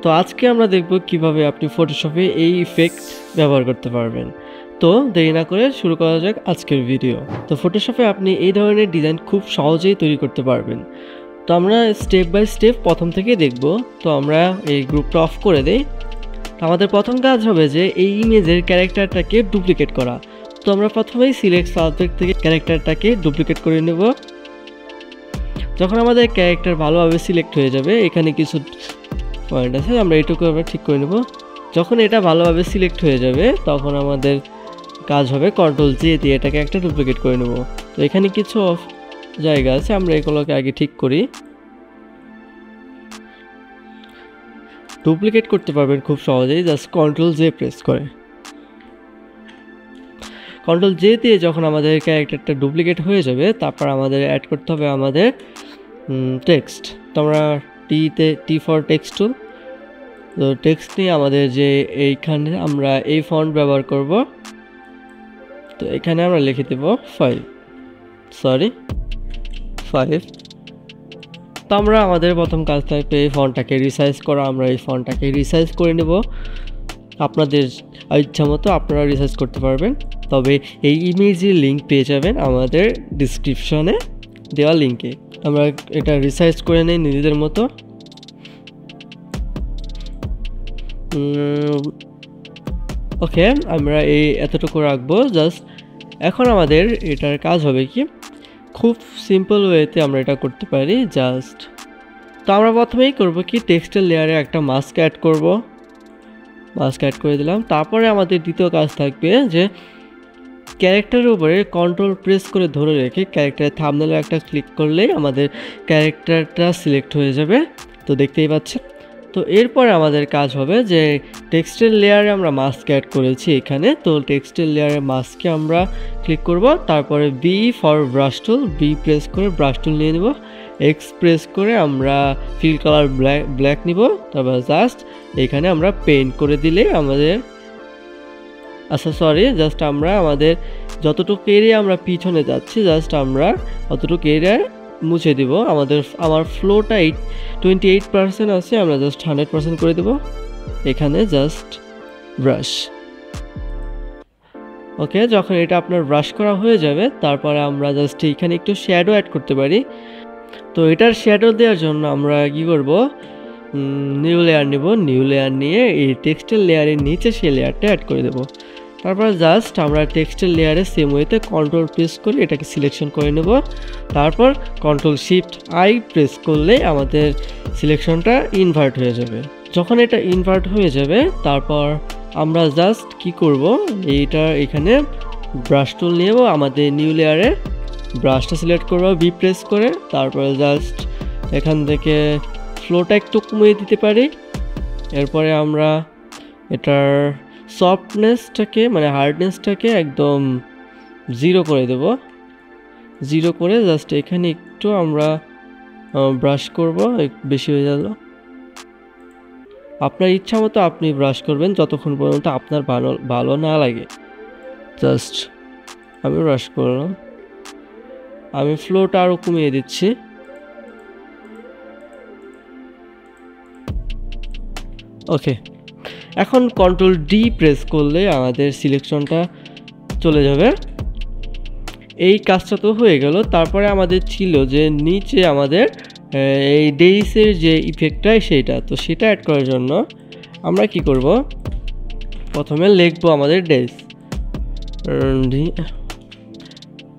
তো আজকে আমরা দেখব কিভাবে আপনি ফটোশপে এই ইফেক্ট ব্যবহার করতে পারবেন। তো দেরি না করে শুরু করা যাক আজকের ভিডিও। তো ফটোশপে আপনি এই ধরনের ডিজাইন খুব সহজেই তৈরি করতে পারবেন। তো আমরা স্টেপ বাই স্টেপ প্রথম থেকে দেখব। তো আমরা এই গ্রুপটা অফ করে দেই। আমাদের প্রথম কাজ হবে যে এই ইমেজের ক্যারেক্টারটাকে ডুপ্লিকেট করা। তো আমরা প্রথমেই সিলেক্ট সাবজেক্ট থেকে ক্যারেক্টারটাকে ডুপ্লিকেট করে নেব। যখন আমাদের ক্যারেক্টার ভালোভাবে সিলেক্ট হয়ে যাবে, এখানে কিছু পয়েন্ট আছে, আমরা এইটুকু আমরা ঠিক করে নেব। যখন এটা ভালোভাবে সিলেক্ট হয়ে যাবে তখন আমাদের কাজ হবে কন্ট্রোল জে দিয়ে এটাকে একটা ডুপ্লিকেট করে নেব। তো এখানে কিছু জায়গা আছে, আমরা এগুলোকে আগে ঠিক করি। ডুপ্লিকেট করতে পারবেন খুব সহজেই, জাস্ট কন্ট্রোল জে প্রেস করে। কন্ট্রোল জে দিয়ে যখন আমাদের ক্যারেক্টারটা ডুপ্লিকেট হয়ে যাবে, তারপর আমাদের অ্যাড করতে হবে আমাদের টেক্সট। তো আমরা টি ফর টেক্সট টুল। তো টেক্সট নিয়ে আমাদের যে এইখানে আমরা এই ফন্ট ব্যবহার করব। তো এখানে আমরা লিখে দেব 5। তো আমরা আমাদের প্রথম কাজ থাকবে এই ফন্টটাকে রিসাইজ করা। আমরা এই ফন্টটাকে রিসাইজ করে নেব। আপনাদের ইচ্ছা মতো আপনারা রিসার্চ করতে পারবেন। তবে এই ইমেজের লিঙ্ক পেয়ে যাবেন আমাদের ডিসক্রিপশনে দেওয়া লিঙ্কে। আমরা এটা রিসার্চ করে নেই নিজেদের মতো। ওকে, আমরা এই এতটুকু রাখবো জাস্ট। এখন আমাদের এটার কাজ হবে কি, খুব সিম্পল ওয়েতে আমরা এটা করতে পারি জাস্ট। তো আমরা প্রথমেই করব কি, টেক্সটের লেয়ারে একটা মাস্ক অ্যাড করব। মাস্ক অ্যাড করে দিলাম। তারপরে আমাদের দ্বিতীয় কাজ থাকবে যে ক্যারেক্টারের উপরে কন্ট্রোল প্রেস করে ধরে রেখে ক্যারেক্টারের থাম্বনেলে একটা ক্লিক করলেই আমাদের ক্যারেক্টারটা সিলেক্ট হয়ে যাবে। তো দেখতেই পাচ্ছেন। তো এরপরে আমাদের কাজ হবে যে টেক্সটের লেয়ারে আমরা মাস্ক অ্যাড করেছি এখানে। তো টেক্সটের লেয়ারে মাস্কে আমরা ক্লিক করব। তারপরে B for brush tool, B press করে ব্রাশ টুল নিয়ে নেব। এক্স প্রেস করে আমরা ফিল কালার ব্ল্যাক নিব। তারপর জাস্ট এখানে আমরা পেইন্ট করে দিলে আমাদের জাস্ট আমরা আমাদের যতটুকু এরিয়া আমরা পিছনে যাচ্ছি জাস্ট আমরা অতটুকু এরিয়া মুছে দিব। আমার ফ্লোটা 28% আছে, আমরা জাস্ট 100% করে দেব এখানে জাস্ট ব্রাশ। ওকে, যখন এটা আপনার ব্রাশ করা হয়ে যাবে তারপরে আমরা জাস্ট এখানে একটু শ্যাডো অ্যাড করতে পারি। তো এটার শ্যাডো দেওয়ার জন্য আমরা কি করব, নিউ লেয়ার নেব। নিউ লেয়ার নিয়ে এই টেক্সটের লেয়ারের নিচে সেই লেয়ারটা অ্যাড করে দেব। তারপর জাস্ট আমরা টেক্সটের লেয়ারে সেম ওয়েতে কন্ট্রোল প্রেস করে এটাকে সিলেকশন করে নেব। তারপর কন্ট্রোল শিফট আই প্রেস করলে আমাদের সিলেকশনটা ইনভার্ট হয়ে যাবে। যখন এটা ইনভার্ট হয়ে যাবে তারপর আমরা জাস্ট কি করব, এইটা এখানে ব্রাশ টুল নেব, আমাদের নিউ লেয়ারে ব্রাশটা সিলেক্ট করব বি প্রেস করে। তারপরে জাস্ট এখান থেকে ফ্লোটা একটু কমিয়ে দিতে পারি। এরপরে আমরা এটার সফটনেসটাকে মানে হার্ডনেসটাকে একদম 0 করে দেব। 0 করে জাস্ট এখানে একটু আমরা ব্রাশ করব, বেশি হয়ে গেল। আপনার ইচ্ছা মতো আপনি ব্রাশ করবেন যতক্ষণ পর্যন্ত আপনার ভালো না লাগে। জাস্ট আমি ব্রাশ করলাম, আমি ফ্লোটা আরও কমিয়ে দিচ্ছি। ওকে, এখন কন্ট্রোল ডি প্রেস করলে আমাদের সিলেকশনটা চলে যাবে। এই কাজটা তো হয়ে গেল। তারপরে আমাদের ছিল যে নিচে আমাদের এই ডেইসের যে ইফেক্টটা সেইটা, তো সেটা অ্যাড করার জন্য আমরা কি করব, প্রথমে লিখবো আমাদের ডেইস।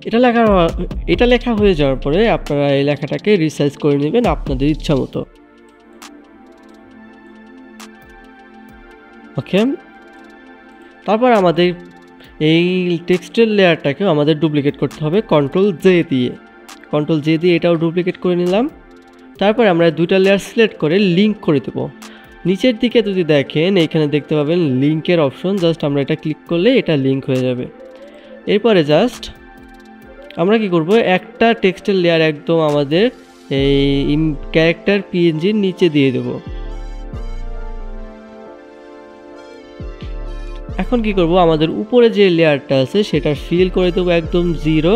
এটা লেখা হয়ে যাওয়ার পরে আপনারা এই লেখাটাকে রিসাইজ করে নেবেন আপনাদের ইচ্ছা মতো। ওকে, তারপর আমাদের এই টেক্সটের লেয়ারটাকেও আমাদের ডুপ্লিকেট করতে হবে কন্ট্রোল জে দিয়ে। কন্ট্রোল জে দিয়ে এটাও ডুপ্লিকেট করে নিলাম। তারপর আমরা দুইটা লেয়ার সিলেক্ট করে লিঙ্ক করে দেব। নিচের দিকে যদি দেখেন এখানে দেখতে পাবেন লিঙ্কের অপশন, জাস্ট আমরা এটা ক্লিক করলে এটা লিঙ্ক হয়ে যাবে। এরপরে জাস্ট আমরা কি করব, একটা টেক্সটের লেয়ার একদম আমাদের এই ক্যারেক্টার পিএনজির নিচে দিয়ে দেব। এখন কি করব, আমাদের উপরে যে লেয়ারটা আছে সেটা ফিল করে দেবো একদম 0।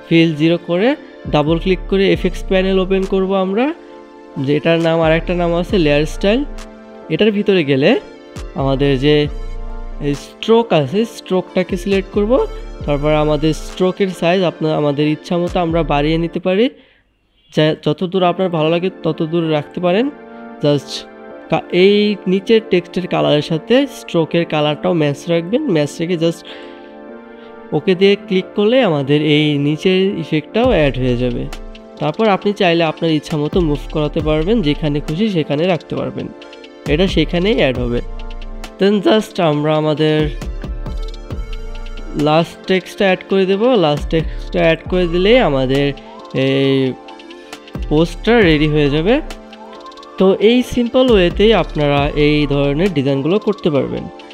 ফিল 0 করে ডাবল ক্লিক করে এফেক্টস প্যানেল ওপেন করব আমরা, যেটার নাম আরেকটা নাম আছে লেয়ার স্টাইল। এটার ভিতরে গেলে আমাদের যে স্ট্রোক আছে, স্ট্রোকটাকে সিলেক্ট করব। তারপর আমাদের স্ট্রোকের সাইজ আমাদের ইচ্ছা মতো আমরা বাড়িয়ে নিতে পারি, যত দূর আপনার ভালো লাগে তত দূর রাখতে পারেন। জাস্ট এই নিচের টেক্সটের কালারের সাথে স্ট্রোকের কালারটাও ম্যাচ রাখবেন। ম্যাচ রেখে জাস্ট ওকে দিয়ে ক্লিক করলে আমাদের এই নিচের ইফেক্টটাও অ্যাড হয়ে যাবে। তারপর আপনি চাইলে আপনার ইচ্ছা মতো মুভ করাতে পারবেন, যেখানে খুশি সেখানে রাখতে পারবেন, এটা সেখানেই অ্যাড হবে। দেন জাস্ট আমরা আমাদের লাস্ট টেক্সটটা অ্যাড করে দেব। লাস্ট টেক্সটটা অ্যাড করে দিলেই আমাদের এই পোস্টটা রেডি হয়ে যাবে। তো এই সিম্পল ওয়েতেই আপনারা এই ধরনের ডিজাইনগুলো করতে পারবেন।